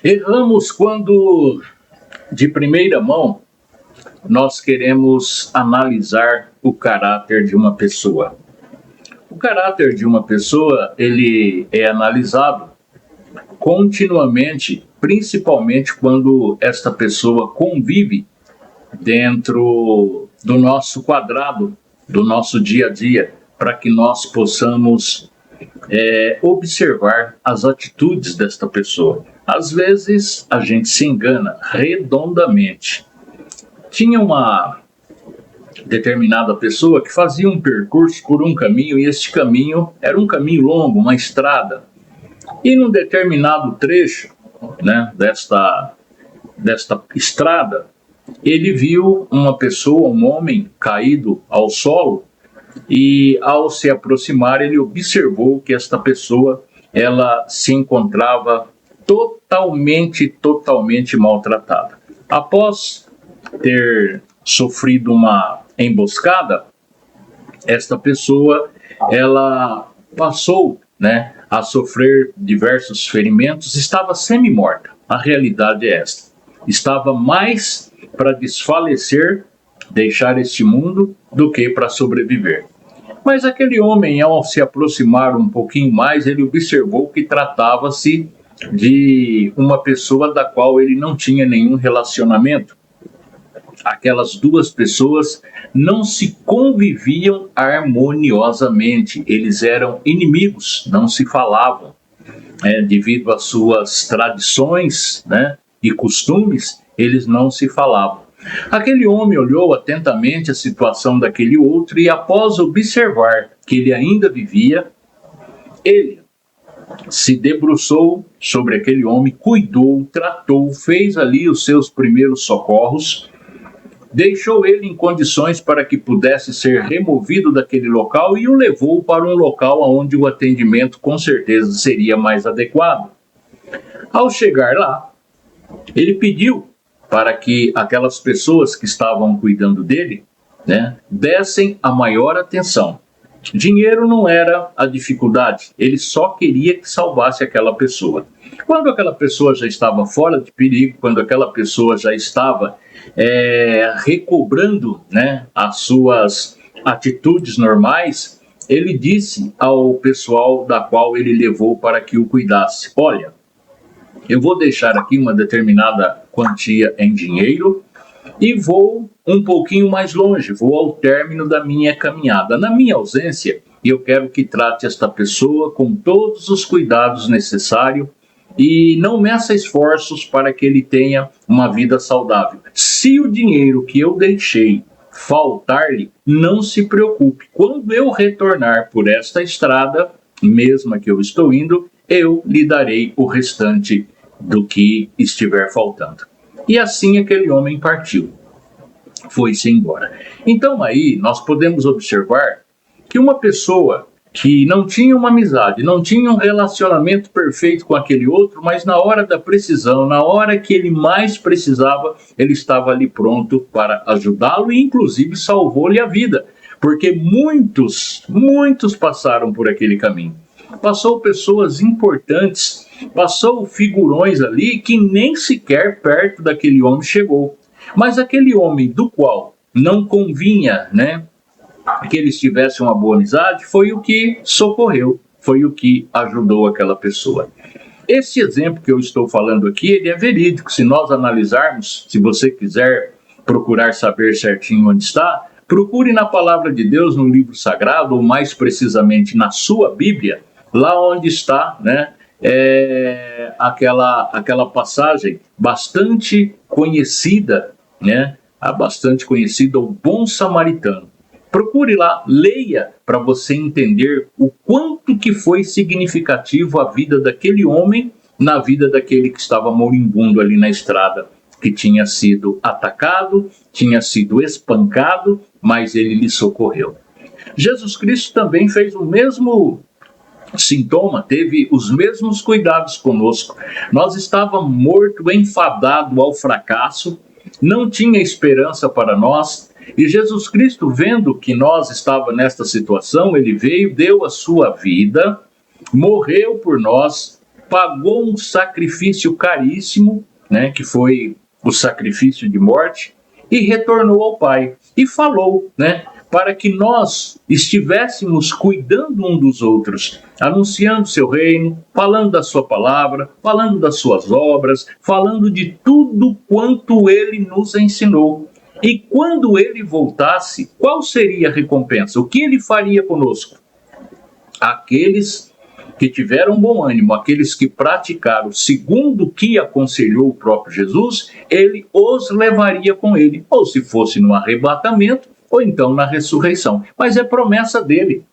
Erramos quando, de primeira mão, nós queremos analisar o caráter de uma pessoa. O caráter de uma pessoa, ele é analisado continuamente, principalmente quando esta pessoa convive dentro do nosso quadrado, do nosso dia a dia, para que nós possamos observar as atitudes desta pessoa. Às vezes a gente se engana redondamente. Tinha uma determinada pessoa que fazia um percurso por um caminho, e este caminho era um caminho longo, uma estrada. E num determinado trecho, né, desta estrada, ele viu uma pessoa, um homem, caído ao solo, e ao se aproximar ele observou que esta pessoa ela se encontrava totalmente maltratada. Após ter sofrido uma emboscada, esta pessoa ela passou, né, a sofrer diversos ferimentos, estava semi-morta. A realidade é esta. Estava mais para desfalecer, deixar este mundo, do que para sobreviver. Mas aquele homem, ao se aproximar um pouquinho mais, ele observou que tratava-se de uma pessoa da qual ele não tinha nenhum relacionamento. Aquelas duas pessoas não se conviviam harmoniosamente, eles eram inimigos, não se falavam, devido às suas tradições, né, e costumes, eles não se falavam. Aquele homem olhou atentamente a situação daquele outro e, após observar que ele ainda vivia, ele se debruçou sobre aquele homem, cuidou, tratou, fez ali os seus primeiros socorros, deixou ele em condições para que pudesse ser removido daquele local e o levou para um local onde o atendimento com certeza seria mais adequado. Ao chegar lá, ele pediu para que aquelas pessoas que estavam cuidando dele, né, dessem a maior atenção. Dinheiro não era a dificuldade, ele só queria que salvasse aquela pessoa. Quando aquela pessoa já estava fora de perigo, quando aquela pessoa já estava recobrando, né, as suas atitudes normais, ele disse ao pessoal da qual ele levou para que o cuidasse: olha, eu vou deixar aqui uma determinada quantia em dinheiro e vou um pouquinho mais longe, vou ao término da minha caminhada. Na minha ausência, eu quero que trate esta pessoa com todos os cuidados necessários e não meça esforços para que ele tenha uma vida saudável. Se o dinheiro que eu deixei faltar-lhe, não se preocupe. Quando eu retornar por esta estrada, mesma que eu estou indo, eu lhe darei o restante do que estiver faltando. E assim aquele homem partiu, foi-se embora. Então aí nós podemos observar que uma pessoa que não tinha uma amizade, não tinha um relacionamento perfeito com aquele outro, mas na hora da precisão, na hora que ele mais precisava, ele estava ali pronto para ajudá-lo e inclusive salvou-lhe a vida, porque muitos passaram por aquele caminho. Passou pessoas importantes, passou figurões ali que nem sequer perto daquele homem chegou. Mas aquele homem do qual não convinha, né, que eles tivessem uma boa amizade, foi o que socorreu, foi o que ajudou aquela pessoa. Esse exemplo que eu estou falando aqui, ele é verídico. Se nós analisarmos, se você quiser procurar saber certinho onde está, procure na Palavra de Deus, no livro sagrado, ou mais precisamente na sua Bíblia, lá onde está, né, aquela passagem bastante conhecida, né, bastante conhecida, o bom samaritano. Procure lá, leia para você entender o quanto que foi significativo a vida daquele homem na vida daquele que estava moribundo ali na estrada, que tinha sido atacado, tinha sido espancado, mas ele lhe socorreu. Jesus Cristo também fez o mesmo sintoma, teve os mesmos cuidados conosco. Nós estávamos mortos, enfadados ao fracasso, não tinha esperança para nós, e Jesus Cristo, vendo que nós estávamos nesta situação, ele veio, deu a sua vida, morreu por nós, pagou um sacrifício caríssimo, né, que foi o sacrifício de morte, e retornou ao Pai. E falou, né, para que nós estivéssemos cuidando um dos outros, anunciando seu reino, falando da sua palavra, falando das suas obras, falando de tudo quanto ele nos ensinou. E quando ele voltasse, qual seria a recompensa? O que ele faria conosco? Aqueles que tiveram bom ânimo, aqueles que praticaram segundo o que aconselhou o próprio Jesus, ele os levaria com ele, ou se fosse no arrebatamento, ou então na ressurreição. Mas é promessa dele.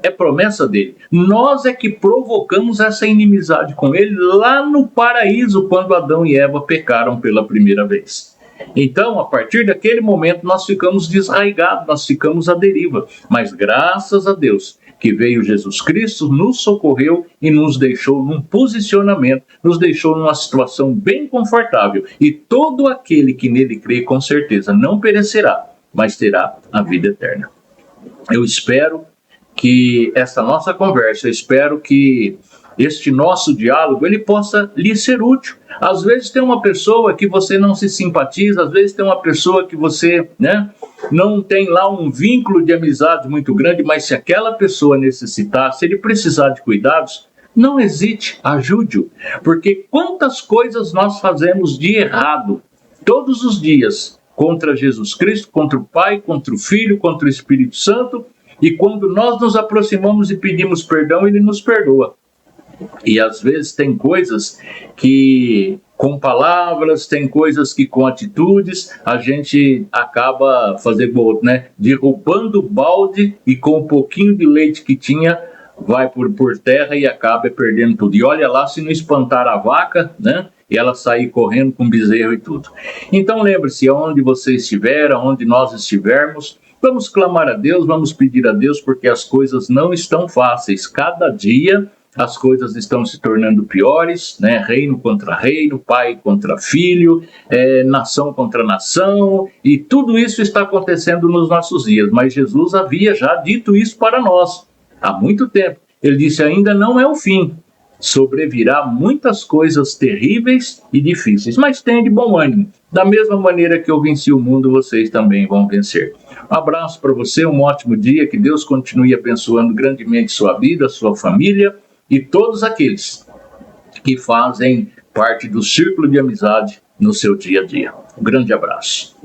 É promessa dele. Nós é que provocamos essa inimizade com ele lá no paraíso, quando Adão e Eva pecaram pela primeira vez. Então, a partir daquele momento, nós ficamos desraigados, nós ficamos à deriva. Mas graças a Deus que veio Jesus Cristo, nos socorreu e nos deixou num posicionamento, nos deixou numa situação bem confortável. E todo aquele que nele crê, com certeza, não perecerá, mas terá a vida eterna. Eu espero que essa nossa conversa, eu espero que este nosso diálogo, ele possa lhe ser útil. Às vezes tem uma pessoa que você não se simpatiza, às vezes tem uma pessoa que você, né, não tem lá um vínculo de amizade muito grande, mas se aquela pessoa necessitar, se ele precisar de cuidados, não hesite, ajude-o. Porque quantas coisas nós fazemos de errado todos os dias contra Jesus Cristo, contra o Pai, contra o Filho, contra o Espírito Santo, e quando nós nos aproximamos e pedimos perdão, ele nos perdoa. E às vezes tem coisas que com palavras, tem coisas que com atitudes a gente acaba fazendo, né, derrubando o balde e com um pouquinho de leite que tinha vai por terra e acaba perdendo tudo. E olha lá se não espantar a vaca, né, e ela sair correndo com bezerro e tudo. Então lembre-se, aonde você estiver, aonde nós estivermos, vamos clamar a Deus, vamos pedir a Deus, porque as coisas não estão fáceis. Cada dia as coisas estão se tornando piores, né? Reino contra reino, pai contra filho, nação contra nação, e tudo isso está acontecendo nos nossos dias. Mas Jesus havia já dito isso para nós há muito tempo. Ele disse: ainda não é o fim, sobrevirá muitas coisas terríveis e difíceis, mas tenha de bom ânimo. Da mesma maneira que eu venci o mundo, vocês também vão vencer. Um abraço para você, um ótimo dia, que Deus continue abençoando grandemente sua vida, sua família, e todos aqueles que fazem parte do círculo de amizade no seu dia a dia. Um grande abraço.